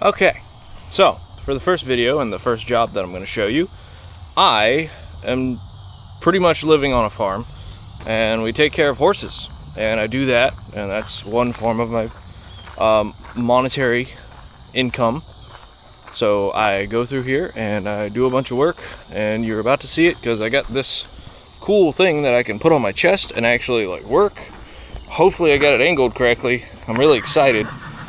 Okay, so for the first video and the first job that I'm going to show you, I am pretty much living on a farm and we take care of horses, and I do that, and that's one form of my monetary income. So I go through here and I do a bunch of work, and you're about to see it because I got this cool thing that I can put on my chest and actually like work. Hopefully I got it angled correctly. I'm really excited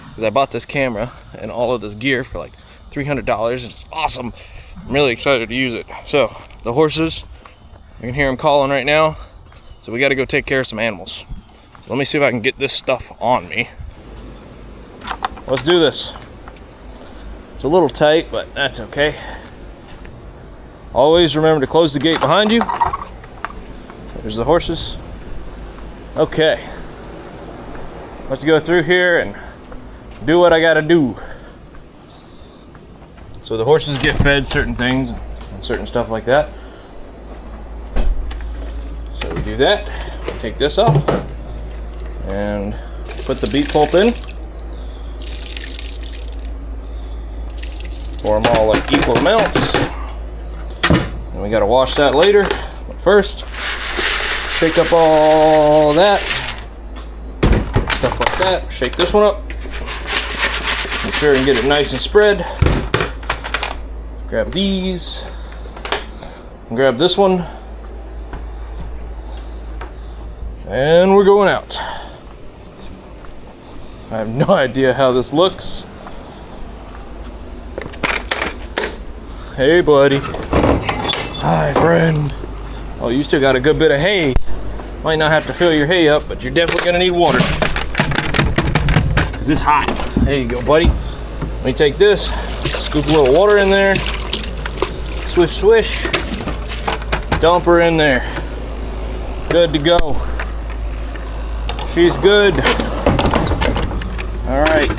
because I bought this camera and all of this gear for like $300 and it's awesome. I'm really excited to use it. So the horses, you can hear them calling right now, so we got to go take care of some animals. So let me see if I can get this stuff on me. Let's do this. It's a little tight, but that's okay. Always remember to close the gate behind you. There's the horses. Okay, let's go through here and do what I gotta do. So the horses get fed certain things and certain stuff like that. So we do that. Take this off and put the beet pulp in. Pour them all like equal amounts. And we gotta wash that later. But first, shake up all that. Stuff like that. Shake this one up. Make sure and get it nice and spread. Grab these. And grab this one. And we're going out. I have no idea how this looks. Hey, buddy. Hi, friend. Oh, you still got a good bit of hay. Might not have to fill your hay up, but you're definitely gonna need water. Cause it's hot. There you go, buddy. Let me take this, scoop a little water in there. Swish, swish. Dump her in there. Good to go. She's good. All right,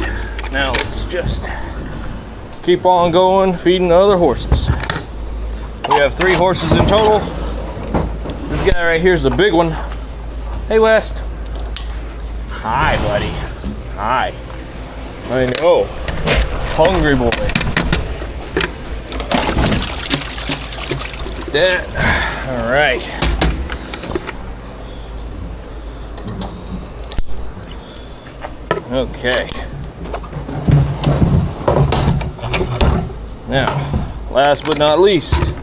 now let's just keep on going, feeding the other horses. We have 3 horses in total. This guy right here is the big one. Hey, West. Hi, buddy. Hi. I know. Hungry boy. Get that. All right. Okay. Now, last but not least,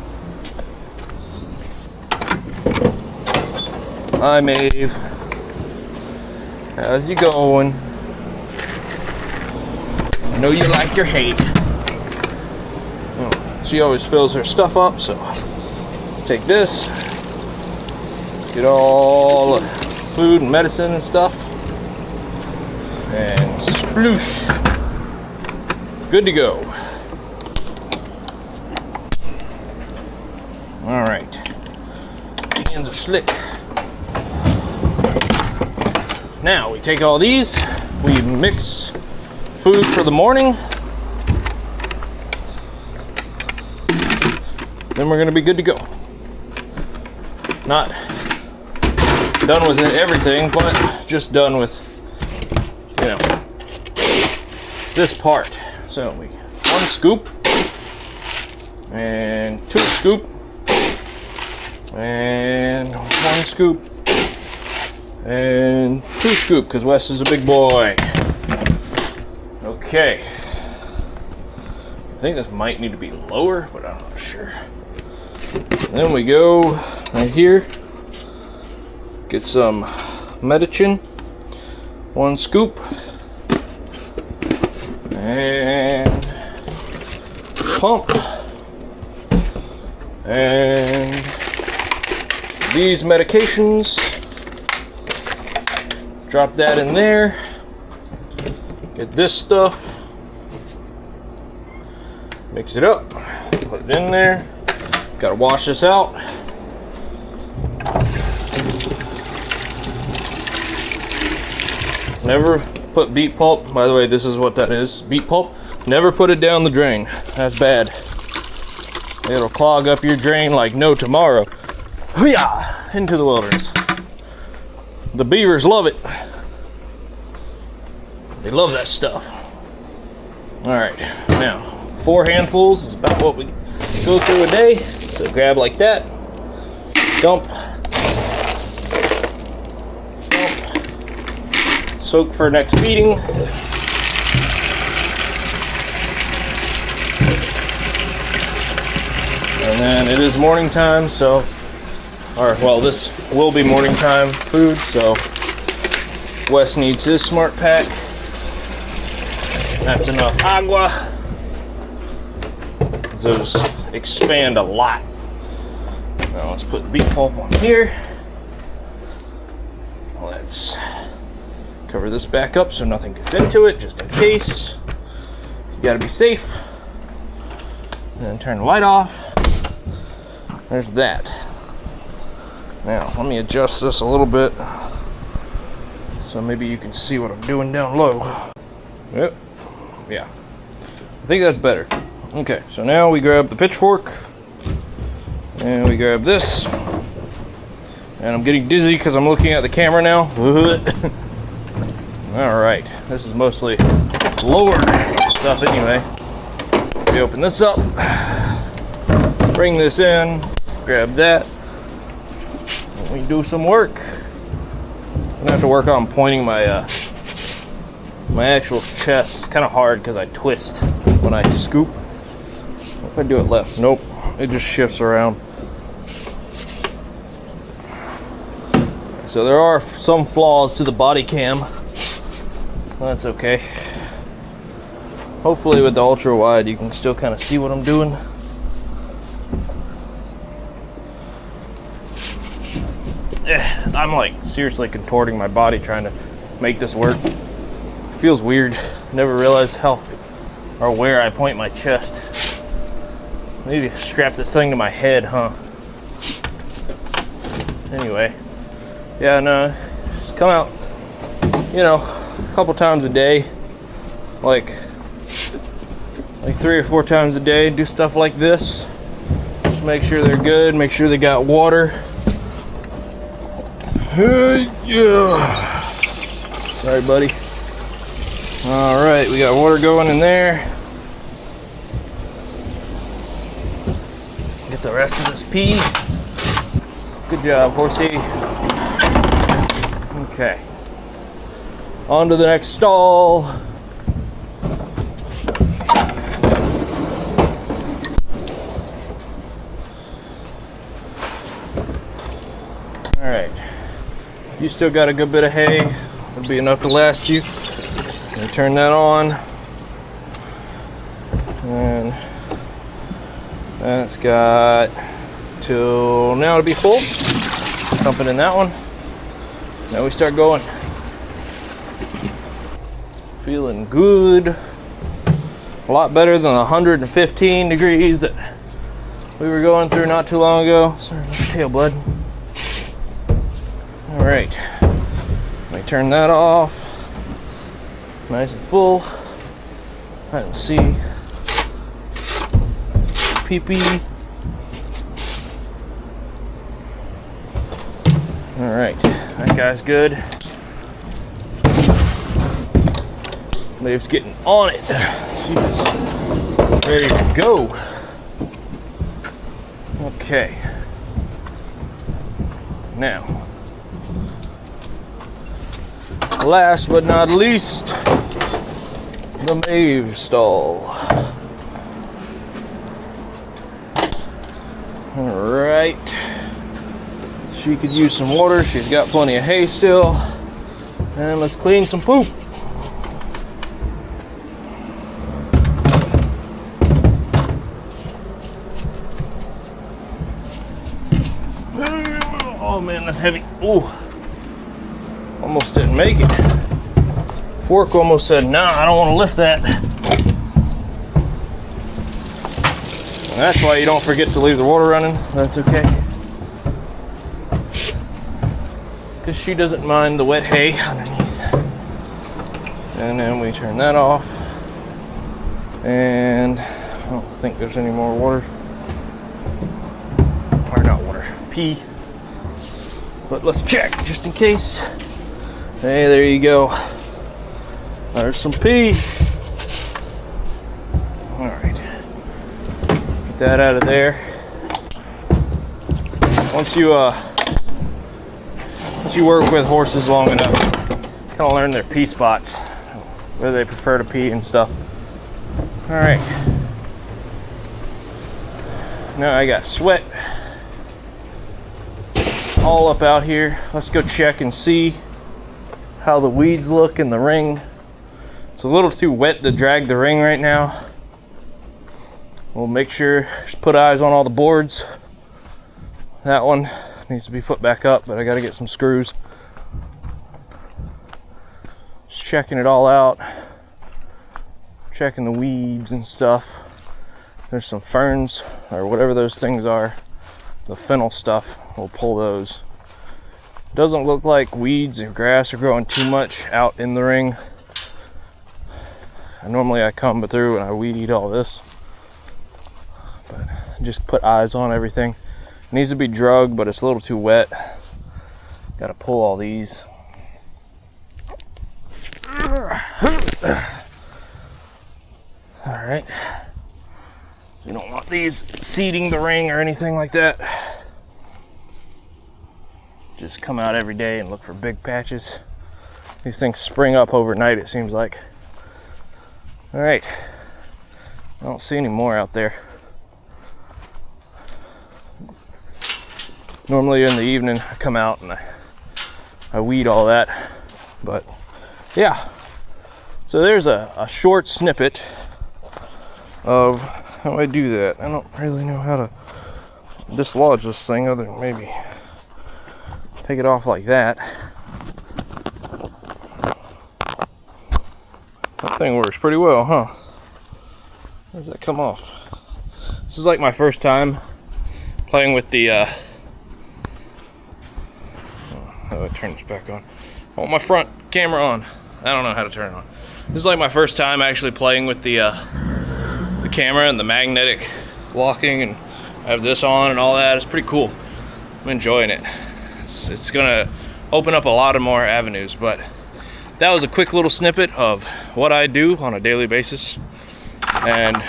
hi, Maeve. How's you going? I know you like your hay. Oh, she always fills her stuff up, so take this, get all the food and medicine and stuff, and sploosh. Good to go. All right, hands are slick. Now we take all these, we mix food for the morning, then we're gonna be good to go. Not done with everything, but just done with, you know, this part. So we 1 scoop and 2 scoop and 1 scoop and 2 scoop because Wes is a big boy. Okay. I think this might need to be lower, but I'm not sure. Then we go right here. Get some Medichin. 1 scoop. And pump. And these medications. Drop that in there. Get this stuff. Mix it up. Put it in there. Gotta wash this out. Never put beet pulp. By the way, this is what that is. Beet pulp. Never put it down the drain. That's bad. It'll clog up your drain like no tomorrow. Hoo-yah! Into the wilderness. The beavers love it. They love that stuff. All right, now 4 handfuls is about what we go through a day. So grab like that, dump, soak for next feeding. And then it is morning time, so, this will be morning time food, so Wes needs his smart pack. That's enough agua. Those expand a lot. Now let's put beet pulp on here. Let's cover this back up so nothing gets into it, just in case. You gotta be safe. And then turn the light off. There's that. Now, let me adjust this a little bit so maybe you can see what I'm doing down low. Yep. Yeah. I think that's better. Okay, so now we grab the pitchfork and we grab this. And I'm getting dizzy because I'm looking at the camera now. Alright, this is mostly lower stuff anyway. We open this up, bring this in, grab that, and we do some work. I'm gonna have to work on pointing my my actual chest. It's kind of hard because I twist when I scoop. If I do it left, nope, it just shifts around. So there are some flaws to the body cam. That's okay. Hopefully with the ultra wide you can still kind of see what I'm doing. I'm like seriously contorting my body trying to make this work. It feels weird. Never realized how or where I point my chest. I need to strap this thing to my head, huh? Anyway, yeah, no, just come out, you know, a couple times a day, like 3 or 4 times a day, do stuff like this. Just make sure they're good, make sure they got water. Yeah. Sorry, buddy. All right, we got water going in there. Get the rest of this pee. Good job, horsey. Okay. On to the next stall. All right. You still got a good bit of hay. It'll be enough to last you. And turn that on. And that's got till now to be full. Dump it in that one. Now we start going. Feeling good. A lot better than the 115 degrees that we were going through not too long ago. Sorry about the tail, bud. All right. Let me turn that off. Nice and full. I don't see pee-pee. All right, that guy's good. Dave's getting on it. She's ready to go. Okay. Now, last but not least, the Maeve stall. All right. She could use some water. She's got plenty of hay still. And let's clean some poop. Oh man, that's heavy. Ooh. Almost didn't make it. Fork almost said, nah, I don't want to lift that. And that's why you don't forget to leave the water running. That's okay. Because she doesn't mind the wet hay underneath. And then we turn that off. And I don't think there's any more water. Or not water, pee. But let's check just in case. Hey, there you go. There's some pee. Get that out of there. Once you work with horses long enough, kind of learn their pee spots, where they prefer to pee and stuff. All right. Now I got sweat all up out here. Let's go check and see how the weeds look in the ring. It's a little too wet to drag the ring right now. We'll make sure, just put eyes on all the boards. That one needs to be put back up, but I gotta get some screws. Just checking it all out. Checking the weeds and stuff. There's some ferns, or whatever those things are. The fennel stuff, we'll pull those. Doesn't look like weeds or grass are growing too much out in the ring. Normally I come through and I weed eat all this. But just put eyes on everything. It needs to be drugged, but it's a little too wet. Gotta pull all these. Alright. You don't want these seeding the ring or anything like that. Just come out every day and look for big patches. These things spring up overnight, it seems like. Alright. I don't see any more out there. Normally in the evening I come out and I weed all that. But yeah. So there's a short snippet of how I do that. I don't really know how to dislodge this thing other than maybe take it off like that. That thing works pretty well, huh? How does that come off? This is like my first time playing with the how do I turn this back on? I want my front camera on. I don't know how to turn it on. This is like my first time actually playing with the camera and the magnetic locking, and I have this on and all that. It's pretty cool. I'm enjoying it. It's gonna open up a lot of more avenues, but that was a quick little snippet of what I do on a daily basis. And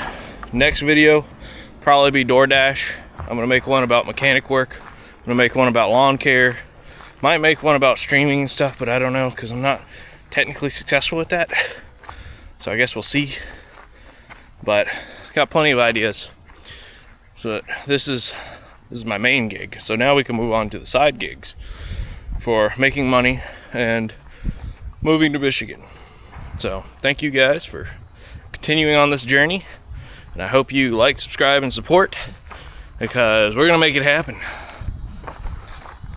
next video probably be DoorDash. I'm gonna make one about mechanic work. I'm gonna make one about lawn care. Might make one about streaming and stuff, but I don't know, because I'm not technically successful at that. So I guess we'll see. But got plenty of ideas. So this is my main gig. So now we can move on to the side gigs for making money and moving to Michigan. So thank you guys for continuing on this journey, and I hope you like, subscribe, and support, because we're gonna make it happen.